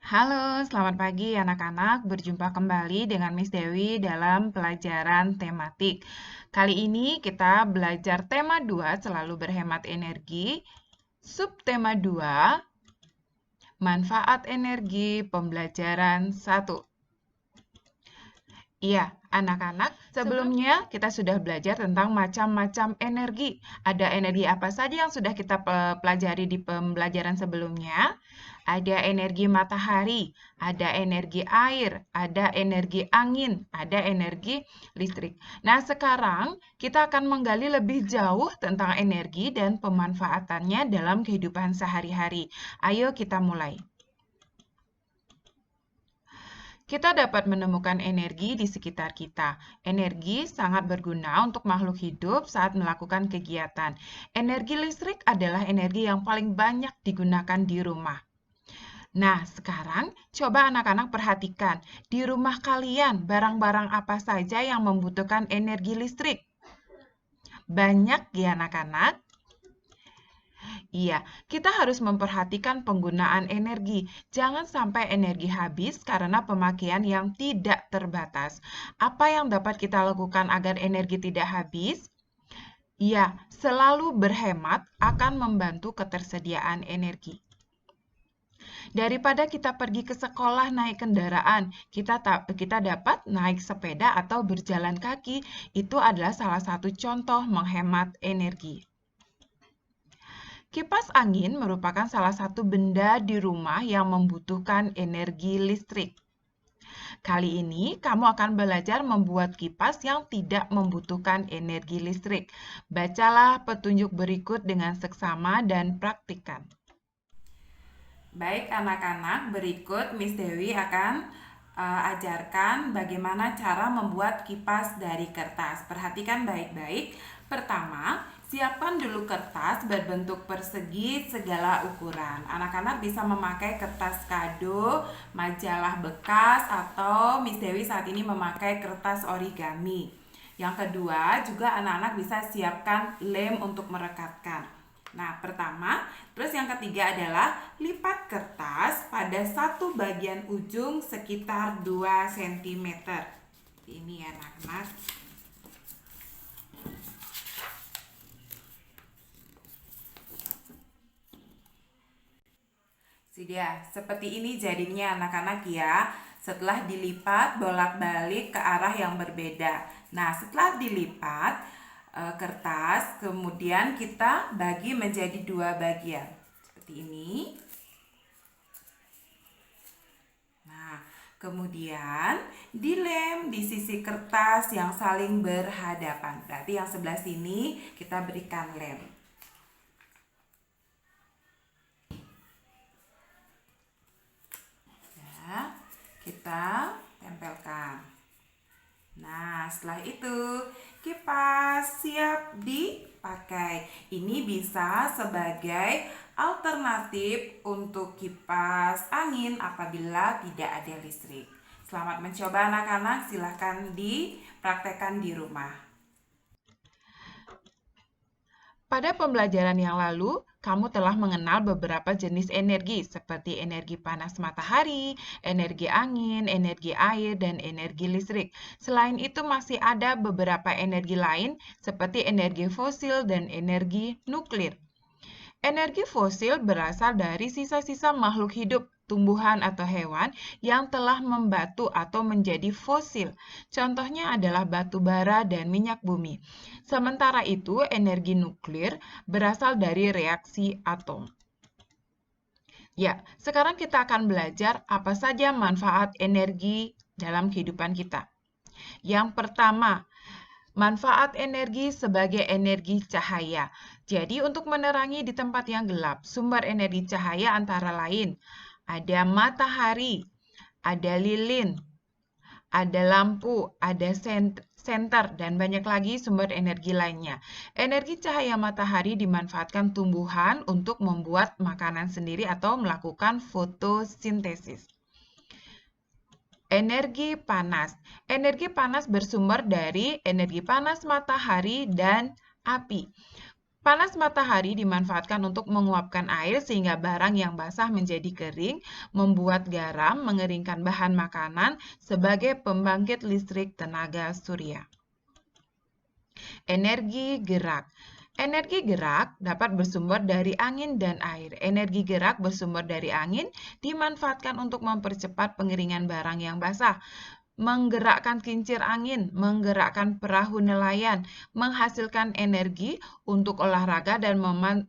Halo, selamat pagi anak-anak. Berjumpa kembali dengan Miss Dewi dalam pelajaran tematik. Kali ini kita belajar tema 2, selalu berhemat energi. Subtema 2, manfaat energi pembelajaran 1. Iya, anak-anak, sebelumnya kita sudah belajar tentang macam-macam energi. Ada energi apa saja yang sudah kita pelajari di pembelajaran sebelumnya? Ada energi matahari, ada energi air, ada energi angin, ada energi listrik. Nah, sekarang kita akan menggali lebih jauh tentang energi dan pemanfaatannya dalam kehidupan sehari-hari. Ayo kita mulai. Kita dapat menemukan energi di sekitar kita. Energi sangat berguna untuk makhluk hidup saat melakukan kegiatan. Energi listrik adalah energi yang paling banyak digunakan di rumah. Nah, sekarang coba anak-anak perhatikan, di rumah kalian barang-barang apa saja yang membutuhkan energi listrik? Banyak ya anak-anak? Iya, kita harus memperhatikan penggunaan energi. Jangan sampai energi habis karena pemakaian yang tidak terbatas. Apa yang dapat kita lakukan agar energi tidak habis? Iya, selalu berhemat akan membantu ketersediaan energi. Daripada kita pergi ke sekolah naik kendaraan, kita dapat naik sepeda atau berjalan kaki. Itu adalah salah satu contoh menghemat energi. Kipas angin merupakan salah satu benda di rumah yang membutuhkan energi listrik. Kali ini kamu akan belajar membuat kipas yang tidak membutuhkan energi listrik. Bacalah petunjuk berikut dengan seksama dan praktikkan. Baik anak-anak, berikut Miss Dewi akan ajarkan bagaimana cara membuat kipas dari kertas. Perhatikan baik-baik. Pertama, siapkan dulu kertas berbentuk persegi segala ukuran. Anak-anak bisa memakai kertas kado, majalah bekas, atau Miss Dewi saat ini memakai kertas origami. Yang kedua, juga anak-anak bisa siapkan lem untuk merekatkan. Nah, pertama, terus yang ketiga adalah lipat kertas pada satu bagian ujung sekitar 2 cm. Ini ya, anak-anak. Sudah, seperti ini jadinya anak-anak ya. Setelah dilipat bolak-balik ke arah yang berbeda. Nah, setelah dilipat kertas, kemudian kita bagi menjadi 2 bagian. Seperti ini. Nah, kemudian dilem di sisi kertas yang saling berhadapan. Berarti yang sebelah sini kita berikan lem. Ya, kita tempelkan. Nah, setelah itu kipas siap dipakai. Ini bisa sebagai alternatif untuk kipas angin apabila tidak ada listrik. Selamat mencoba anak-anak, silahkan dipraktekkan di rumah. Pada pembelajaran yang lalu, kamu telah mengenal beberapa jenis energi seperti energi panas matahari, energi angin, energi air, dan energi listrik. Selain itu masih ada beberapa energi lain seperti energi fosil dan energi nuklir. Energi fosil berasal dari sisa-sisa makhluk hidup, tumbuhan atau hewan yang telah membatu atau menjadi fosil. Contohnya adalah batu bara dan minyak bumi. Sementara itu, energi nuklir berasal dari reaksi atom. Ya, sekarang kita akan belajar apa saja manfaat energi dalam kehidupan kita. Yang pertama, manfaat energi sebagai energi cahaya. Jadi untuk menerangi di tempat yang gelap, sumber energi cahaya antara lain ada matahari, ada lilin, ada lampu, ada senter, dan banyak lagi sumber energi lainnya. Energi cahaya matahari dimanfaatkan tumbuhan untuk membuat makanan sendiri atau melakukan fotosintesis. Energi panas. Energi panas bersumber dari energi panas matahari dan api. Panas matahari dimanfaatkan untuk menguapkan air sehingga barang yang basah menjadi kering, membuat garam, mengeringkan bahan makanan sebagai pembangkit listrik tenaga surya. Energi gerak. Energi gerak dapat bersumber dari angin dan air. Energi gerak bersumber dari angin dimanfaatkan untuk mempercepat pengeringan barang yang basah, menggerakkan kincir angin, menggerakkan perahu nelayan, menghasilkan energi untuk olahraga dan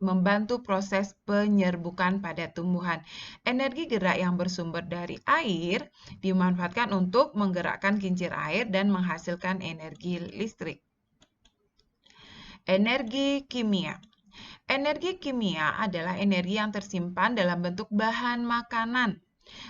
membantu proses penyerbukan pada tumbuhan. Energi gerak yang bersumber dari air dimanfaatkan untuk menggerakkan kincir air dan menghasilkan energi listrik. Energi kimia. Energi kimia adalah energi yang tersimpan dalam bentuk bahan makanan.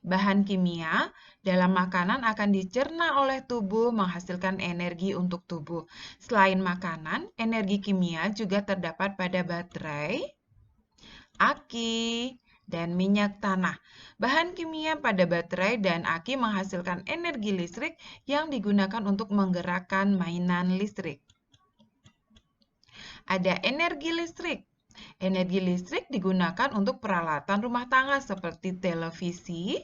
Bahan kimia dalam makanan akan dicerna oleh tubuh menghasilkan energi untuk tubuh. Selain makanan, energi kimia juga terdapat pada baterai, aki, dan minyak tanah. Bahan kimia pada baterai dan aki menghasilkan energi listrik yang digunakan untuk menggerakkan mainan listrik. Ada energi listrik. Energi listrik digunakan untuk peralatan rumah tangga seperti televisi,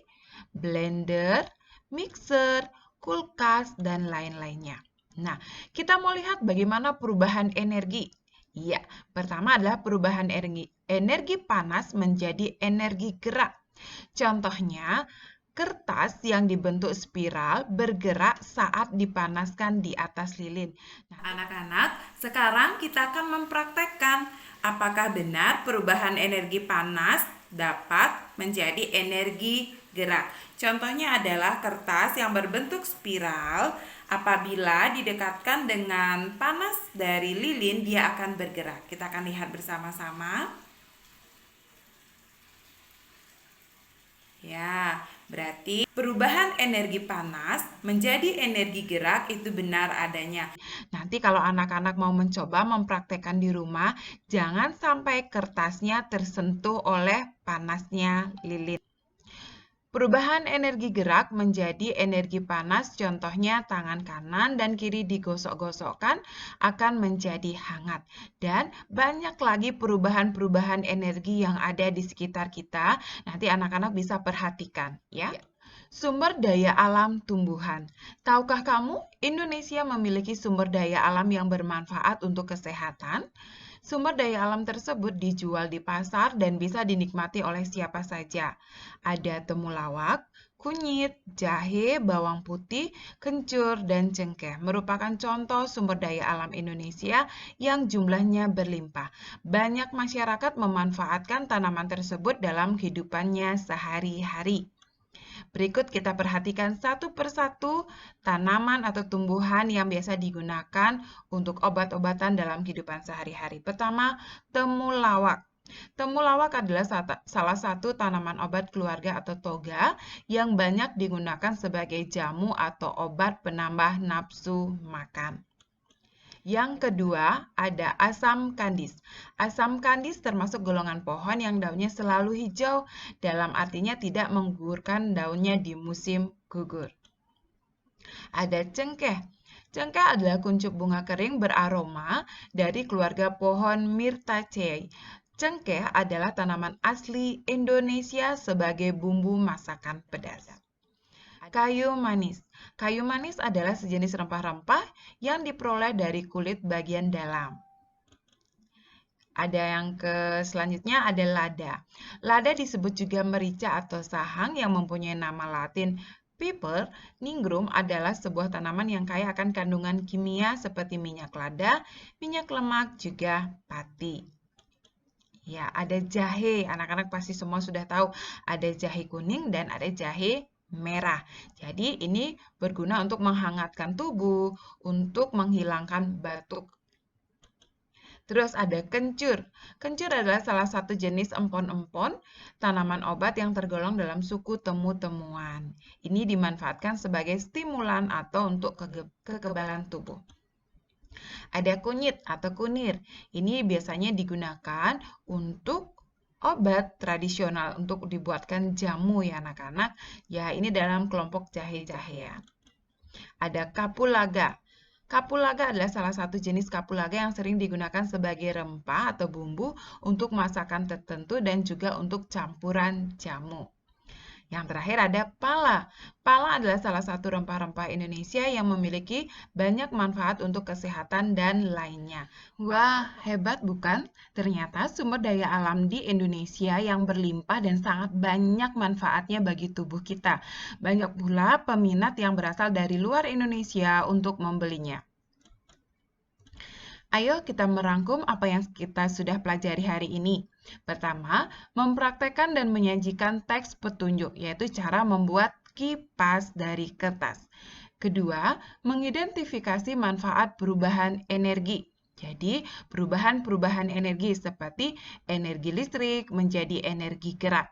blender, mixer, kulkas, dan lain-lainnya. Nah, kita mau lihat bagaimana perubahan energi. Ya, pertama adalah perubahan energi panas menjadi energi gerak. Contohnya, kertas yang dibentuk spiral bergerak saat dipanaskan di atas lilin. Nah, anak-anak, sekarang kita akan mempraktekkan apakah benar perubahan energi panas dapat menjadi energi gerak. Contohnya adalah kertas yang berbentuk spiral. Apabila didekatkan dengan panas dari lilin, dia akan bergerak. Kita akan lihat bersama-sama. Ya, berarti perubahan energi panas menjadi energi gerak itu benar adanya. Nanti kalau anak-anak mau mencoba mempraktekkan di rumah, jangan sampai kertasnya tersentuh oleh panasnya lilin. Perubahan energi gerak menjadi energi panas, contohnya tangan kanan dan kiri digosok-gosokkan akan menjadi hangat. Dan banyak lagi perubahan-perubahan energi yang ada di sekitar kita. Nanti anak-anak bisa perhatikan ya. Sumber daya alam tumbuhan. Tahukah kamu, Indonesia memiliki sumber daya alam yang bermanfaat untuk kesehatan? Sumber daya alam tersebut dijual di pasar dan bisa dinikmati oleh siapa saja. Ada temulawak, kunyit, jahe, bawang putih, kencur, dan cengkeh merupakan contoh sumber daya alam Indonesia yang jumlahnya berlimpah. Banyak masyarakat memanfaatkan tanaman tersebut dalam kehidupannya sehari-hari. Berikut kita perhatikan satu persatu tanaman atau tumbuhan yang biasa digunakan untuk obat-obatan dalam kehidupan sehari-hari. Pertama, temulawak. Temulawak adalah salah satu tanaman obat keluarga atau toga yang banyak digunakan sebagai jamu atau obat penambah nafsu makan. Yang kedua, ada asam kandis. Asam kandis termasuk golongan pohon yang daunnya selalu hijau, dalam artinya tidak menggugurkan daunnya di musim gugur. Ada cengkeh. Cengkeh adalah kuncup bunga kering beraroma dari keluarga pohon Myrtaceae. Cengkeh adalah tanaman asli Indonesia sebagai bumbu masakan pedas. Kayu manis. Kayu manis adalah sejenis rempah-rempah yang diperoleh dari kulit bagian dalam. Ada yang selanjutnya ada lada. Lada disebut juga merica atau sahang yang mempunyai nama latin Piper nigrum adalah sebuah tanaman yang kaya akan kandungan kimia seperti minyak lada, minyak lemak, juga pati. Ya, ada jahe. Anak-anak pasti semua sudah tahu ada jahe kuning dan ada jahe merah. Jadi ini berguna untuk menghangatkan tubuh, untuk menghilangkan batuk. Terus ada kencur. Kencur adalah salah satu jenis empon-empon, tanaman obat yang tergolong dalam suku temu-temuan. Ini dimanfaatkan sebagai stimulan atau untuk kekebalan tubuh. Ada kunyit atau kunir. Ini biasanya digunakan untuk obat tradisional untuk dibuatkan jamu ya anak-anak. Ya, ini dalam kelompok jahe-jahean. Ada kapulaga. Kapulaga adalah salah satu jenis kapulaga yang sering digunakan sebagai rempah atau bumbu untuk masakan tertentu dan juga untuk campuran jamu. Yang terakhir ada pala. Pala adalah salah satu rempah-rempah Indonesia yang memiliki banyak manfaat untuk kesehatan dan lainnya. Wah, hebat bukan? Ternyata sumber daya alam di Indonesia yang berlimpah dan sangat banyak manfaatnya bagi tubuh kita. Banyak pula peminat yang berasal dari luar Indonesia untuk membelinya. Ayo kita merangkum apa yang kita sudah pelajari hari ini. Pertama, mempraktekkan dan menyajikan teks petunjuk, yaitu cara membuat kipas dari kertas. Kedua, mengidentifikasi manfaat perubahan energi. Jadi, perubahan-perubahan energi seperti energi listrik menjadi energi gerak.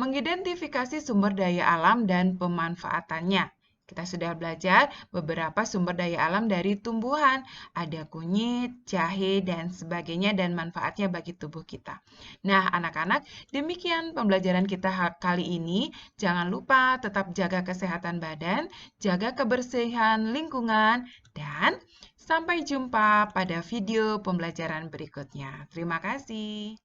Mengidentifikasi sumber daya alam dan pemanfaatannya. Kita sudah belajar beberapa sumber daya alam dari tumbuhan, ada kunyit, jahe, dan sebagainya, dan manfaatnya bagi tubuh kita. Nah, anak-anak, demikian pembelajaran kita kali ini. Jangan lupa tetap jaga kesehatan badan, jaga kebersihan lingkungan, dan sampai jumpa pada video pembelajaran berikutnya. Terima kasih.